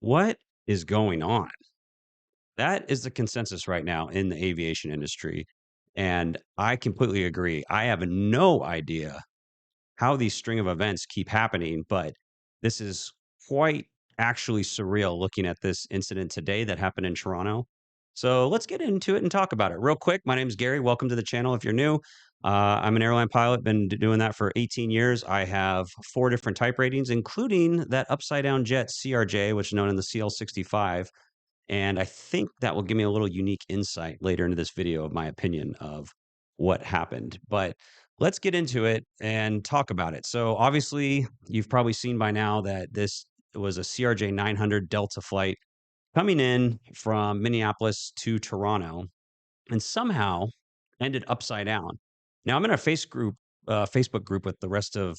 What is going on? That is the consensus right now in the aviation industry. And I completely agree. I have no idea how these string of events keep happening, but this is quite actually surreal looking at this incident today that happened in Toronto. So let's get into it and talk about it real quick. My name is Gary. Welcome to the channel. If you're new, I'm an airline pilot, been doing that for 18 years. I have four different type ratings, including that upside down jet CRJ, which is known in the CL65. And I think that will give me a little unique insight later into this video of my opinion of what happened. But let's get into it and talk about it. So, obviously, you've probably seen by now that this was a CRJ 900 Delta flight coming in from Minneapolis to Toronto and somehow ended upside down. Now, I'm in a Facebook group with the rest of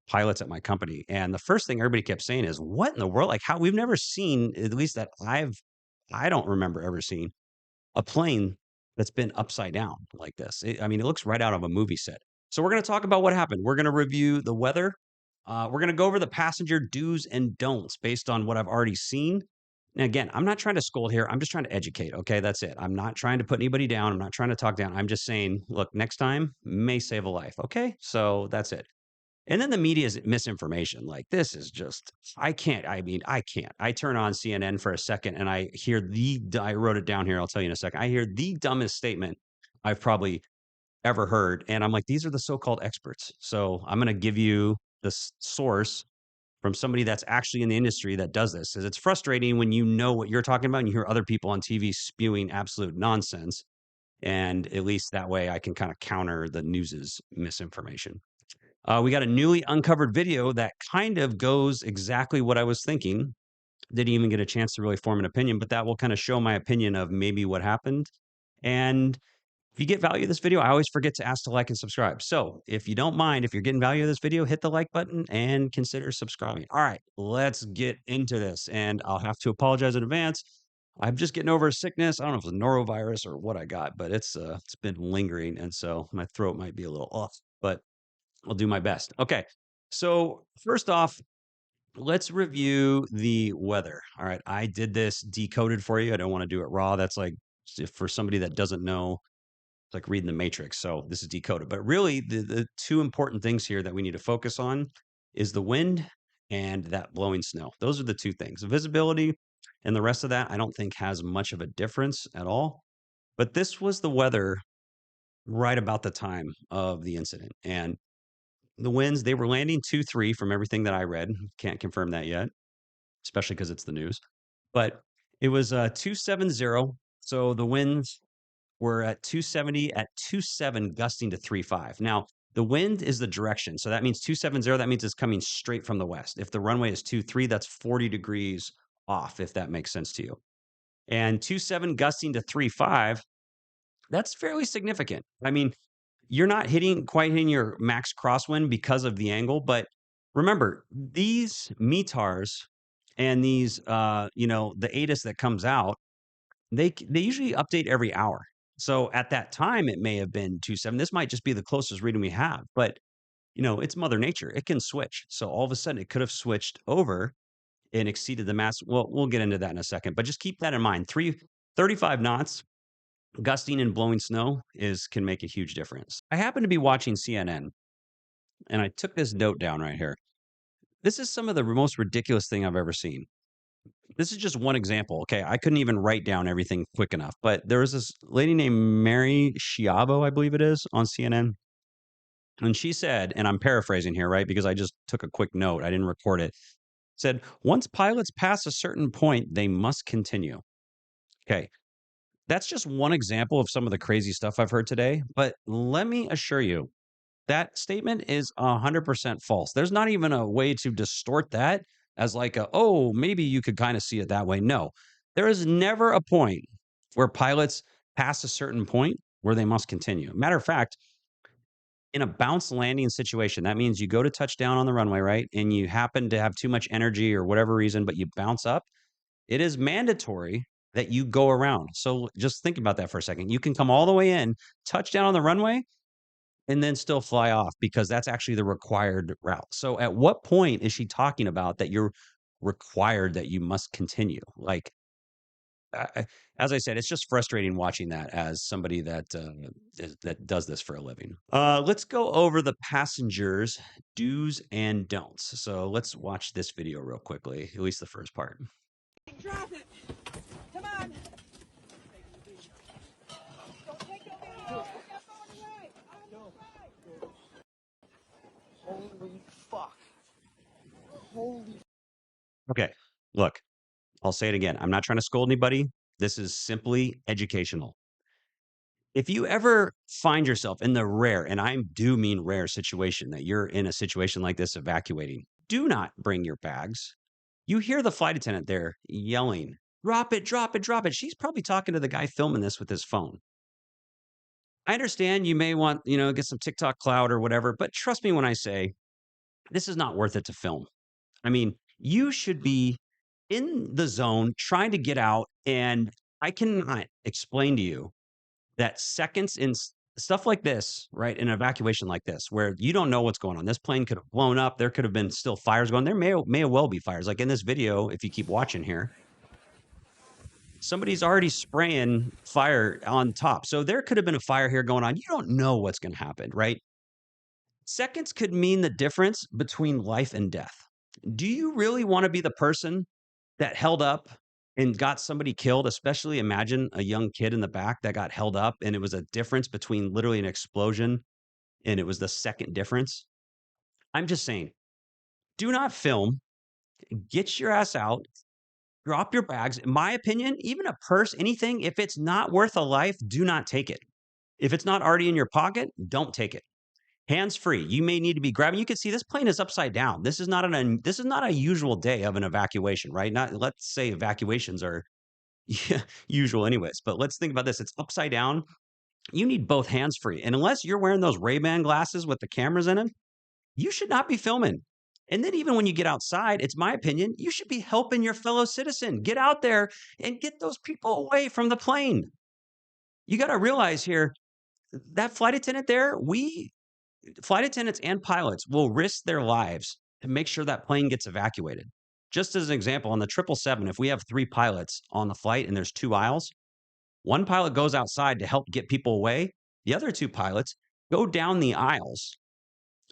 pilots at my company, and the first thing everybody kept saying is, "What in the world? Like, how we've never seen, at least that I don't remember ever seeing a plane that's been upside down like this." I mean, it looks right out of a movie set. So we're going to talk about what happened. We're going to review the weather. We're going to go over the passenger do's and don'ts based on what I've already seen. And again, I'm not trying to scold here. I'm just trying to educate. Okay, that's it. I'm not trying to put anybody down. I'm not trying to talk down. I'm just saying, look, next time may save a life. Okay, so that's it. And then the media's misinformation. Like, this is just, I can't. I turn on CNN for a second and I hear I wrote it down here. I'll tell you in a second. I hear the dumbest statement I've probably ever heard. And I'm like, these are the so-called experts. So I'm going to give you the source from somebody that's actually in the industry that does this. Because it's frustrating when you know what you're talking about and you hear other people on TV spewing absolute nonsense. And at least that way I can kind of counter the news's misinformation. We got a newly uncovered video that kind of goes exactly what I was thinking. Didn't even get a chance to really form an opinion, but that will kind of show my opinion of maybe what happened. And if you get value of this video, I always forget to ask to like and subscribe. So if you don't mind, if you're getting value of this video, hit the like button and consider subscribing. All right, let's get into this. And I'll have to apologize in advance. I'm just getting over a sickness. I don't know if it's a norovirus or what I got, but it's been lingering, and so my throat might be a little off. But I'll do my best. Okay. So, first off, let's review the weather. All right. I did this decoded for you. I don't want to do it raw. That's like for somebody that doesn't know, it's like reading the Matrix. So, this is decoded. But really, the two important things here that we need to focus on is the wind and that blowing snow. Those are the two things. Visibility and the rest of that, I don't think has much of a difference at all. But this was the weather right about the time of the incident. And the winds, they were landing 2-3 from everything that I read. Can't confirm that yet, especially because it's the news. But it was 270. So the winds were at 270 at 27 gusting to 3.5. Now, the wind is the direction. So that means 270, that means it's coming straight from the west. If the runway is 23, that's 40 degrees off, if that makes sense to you. And 27 gusting to 3.5, that's fairly significant. I mean, you're not quite hitting your max crosswind because of the angle, but remember, these METARs and these, the ATIS that comes out, they usually update every hour. So at that time, it may have been 2.7. This might just be the closest reading we have, but it's Mother Nature. It can switch. So all of a sudden, it could have switched over and exceeded the max. Well, we'll get into that in a second, but just keep that in mind. 35 knots gusting and blowing snow can make a huge difference. I happen to be watching CNN and I took this note down right here. This is some of the most ridiculous thing I've ever seen. This is just one example. Okay, I couldn't even write down everything quick enough, but there was this lady named Mary Schiavo, I believe it is, on CNN. And she said, and I'm paraphrasing here, right? Because I just took a quick note, I didn't record it. Said, once pilots pass a certain point, they must continue. Okay, that's just one example of some of the crazy stuff I've heard today. But let me assure you, that statement is 100% false. There's not even a way to distort that as like oh, maybe you could kind of see it that way. No, there is never a point where pilots pass a certain point where they must continue. Matter of fact, in a bounce landing situation, that means you go to touchdown on the runway, right? And you happen to have too much energy or whatever reason, but you bounce up. It is mandatory that you go around. So just think about that for a second. You can come all the way in, touchdown on the runway, and then still fly off because that's actually the required route. So at what point is she talking about that you're required that you must continue. Like, as I said, it's just frustrating watching that as somebody that that does this for a living. Let's go over the passengers' do's and don'ts. So let's watch this video real quickly, at least the first part. Drop it! Come on! Don't take no video! Holy fuck. Holy. Okay, look, I'll say it again. I'm not trying to scold anybody. This is simply educational. If you ever find yourself in the rare, and I do mean rare situation, that you're in a situation like this evacuating, do not bring your bags. You hear the flight attendant there yelling, drop it, drop it, drop it. She's probably talking to the guy filming this with his phone. I understand you may want, get some TikTok clout or whatever, but trust me when I say this is not worth it to film. I mean, you should be in the zone trying to get out. And I cannot explain to you that seconds in stuff like this, right? An evacuation like this, where you don't know what's going on. This plane could have blown up. There could have been still fires going. There may well be fires. Like in this video, if you keep watching here, somebody's already spraying fire on top. So there could have been a fire here going on. You don't know what's going to happen, right? Seconds could mean the difference between life and death. Do you really want to be the person that held up and got somebody killed? Especially imagine a young kid in the back that got held up and it was a difference between literally an explosion and it was the second difference. I'm just saying, do not film, get your ass out, drop your bags. In my opinion, even a purse, anything, if it's not worth a life, do not take it. If it's not already in your pocket, don't take it. Hands free. You may need to be grabbing. You can see this plane is upside down. This is not a usual day of an evacuation, right? Not let's say evacuations are usual anyways, but let's think about this. It's upside down. You need both hands free. And unless you're wearing those Ray-Ban glasses with the cameras in them, you should not be filming. And then even when you get outside, it's my opinion, you should be helping your fellow citizen. Get out there and get those people away from the plane. You got to realize here, that flight attendant there, flight attendants and pilots will risk their lives to make sure that plane gets evacuated. Just as an example, on the 777, if we have 3 pilots on the flight and there's 2 aisles, one pilot goes outside to help get people away. The other 2 pilots go down the aisles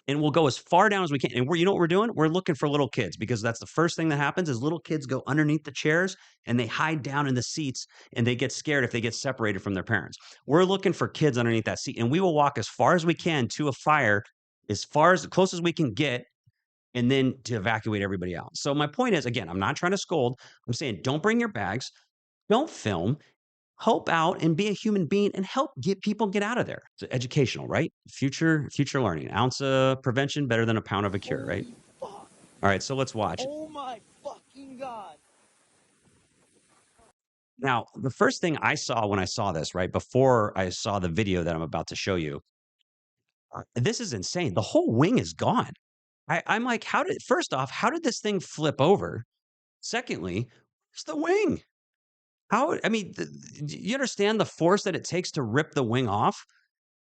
and we'll go as far down as we can. And you know what we're doing? We're looking for little kids because that's the first thing that happens is little kids go underneath the chairs and they hide down in the seats and they get scared if they get separated from their parents. We're looking for kids underneath that seat and we will walk as far as we can to a fire, as close as we can get, and then to evacuate everybody out. So my point is, again, I'm not trying to scold. I'm saying don't bring your bags, don't film, help out and be a human being and help get out of there. It's educational, right? Future learning. Ounce of prevention better than a pound of a cure, right? Fuck. All right, so let's watch. Oh my fucking god. Now, the first thing I saw when I saw this, right before I saw the video that I'm about to show you, this is insane. The whole wing is gone. I'm like, first off, how did this thing flip over? Secondly, where's the wing? I mean, you understand the force that it takes to rip the wing off?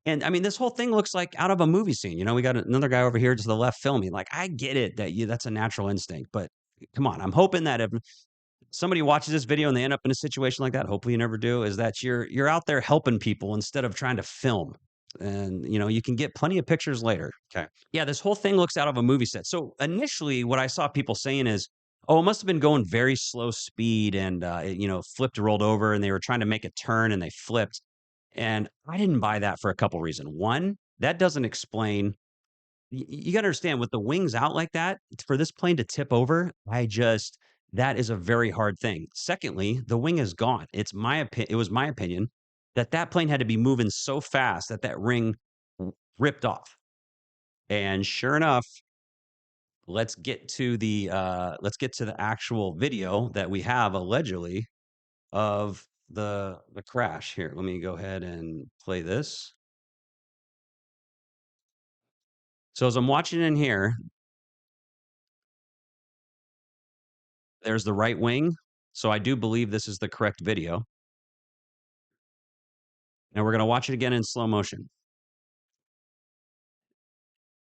And I mean, this whole thing looks like out of a movie scene. We got another guy over here to the left filming. Like, I get it that's a natural instinct, but come on. I'm hoping that if somebody watches this video and they end up in a situation like that, hopefully you never do, is that you're out there helping people instead of trying to film. And you can get plenty of pictures later. Okay. Yeah, this whole thing looks out of a movie set. So initially what I saw people saying is, oh, it must have been going very slow speed and it flipped, rolled over, and they were trying to make a turn and they flipped. And I didn't buy that for a couple reasons. One, that doesn't explain. You got to understand with the wings out like that, for this plane to tip over, that is a very hard thing. Secondly, the wing is gone. It was my opinion that plane had to be moving so fast that ring ripped off. And sure enough, let's get to the actual video that we have allegedly of the crash. Here, let me go ahead and play this. So as I'm watching in here, there's the right wing. So I do believe this is the correct video. Now we're going to watch it again in slow motion.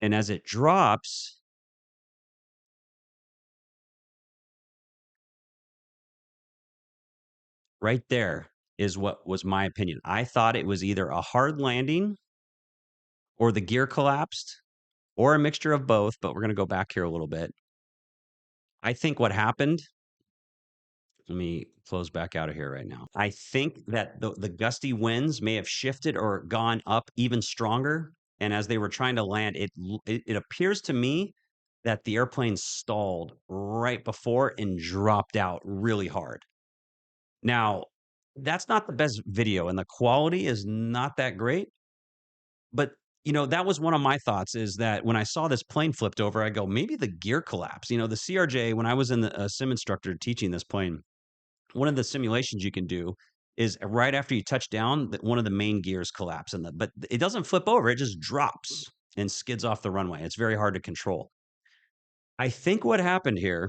And as it drops, Right there is what was my opinion. I thought it was either a hard landing or the gear collapsed or a mixture of both, but we're gonna go back here a little bit. I think what happened, let me close back out of here right now. I think that the gusty winds may have shifted or gone up even stronger, and as they were trying to land, it appears to me that the airplane stalled right before and dropped out really hard. Now, that's not the best video, and the quality is not that great, but, that was one of my thoughts is that when I saw this plane flipped over, I go, "Maybe the gear collapsed." The CRJ, when I was in the sim instructor teaching this plane, one of the simulations you can do is right after you touch down, that one of the main gears collapse, but it doesn't flip over, it just drops and skids off the runway. It's very hard to control. I think what happened here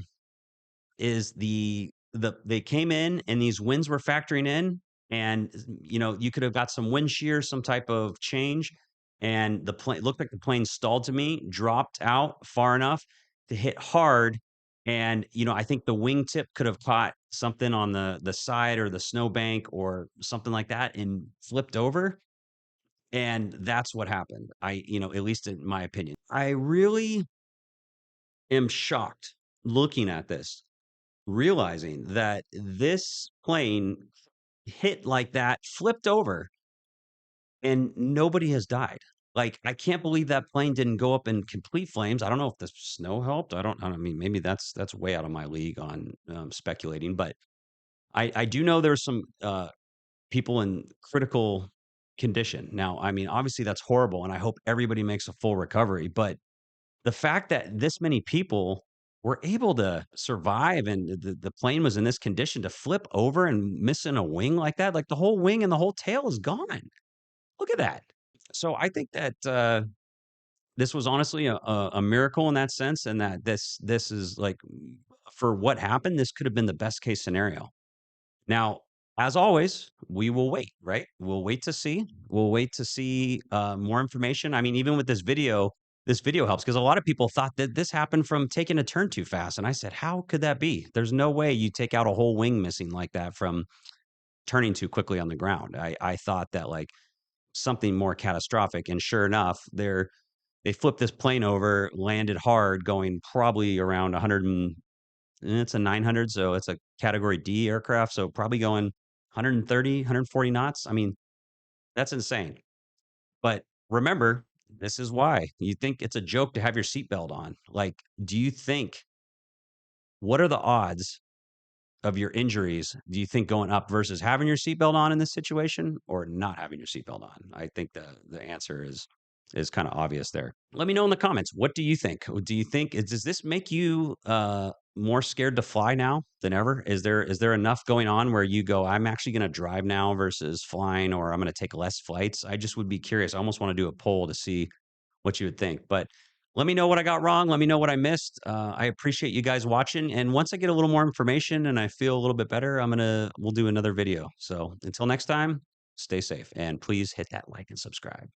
is they came in and these winds were factoring in, and you could have got some wind shear, some type of change, and the plane looked like the plane stalled to me, dropped out far enough to hit hard. And I think the wingtip could have caught something on the side or the snowbank or something like that and flipped over. And that's what happened. At least in my opinion, I really am shocked looking at this, realizing that this plane hit like that, flipped over, and nobody has died. Like, I can't believe that plane didn't go up in complete flames. I don't know if the snow helped. I mean, maybe that's way out of my league on speculating, but I do know there's some people in critical condition. Now, I mean, obviously that's horrible, and I hope everybody makes a full recovery. But the fact that this many people were able to survive and the plane was in this condition to flip over and missing a wing like that, like the whole wing and the whole tail is gone. Look at that. So I think that this was honestly a miracle in that sense, and that this is like for what happened, this could have been the best case scenario. Now, as always, we will wait, right? We'll wait to see. We'll wait to see more information. I mean, even with this video helps because a lot of people thought that this happened from taking a turn too fast. And I said, how could that be? There's no way you take out a whole wing missing like that from turning too quickly on the ground. I thought that like something more catastrophic. And sure enough, they flipped this plane over, landed hard, going probably around 100 it's a 900, so it's a category D aircraft, so probably going 130, 140 knots. I mean, that's insane. But remember, this is why you think it's a joke to have your seatbelt on. Like, do you think what are the odds of your injuries, do you think going up versus having your seatbelt on in this situation or not having your seatbelt on? I think the answer is kind of obvious there. Let me know in the comments. What do you think? Do you think does this make you more scared to fly now than ever? Is there enough going on where you go, I'm actually going to drive now versus flying, or I'm going to take less flights? I just would be curious. I almost want to do a poll to see what you would think. But let me know what I got wrong. Let me know what I missed. I appreciate you guys watching. And once I get a little more information and I feel a little bit better, we'll do another video. So until next time, stay safe and please hit that like and subscribe.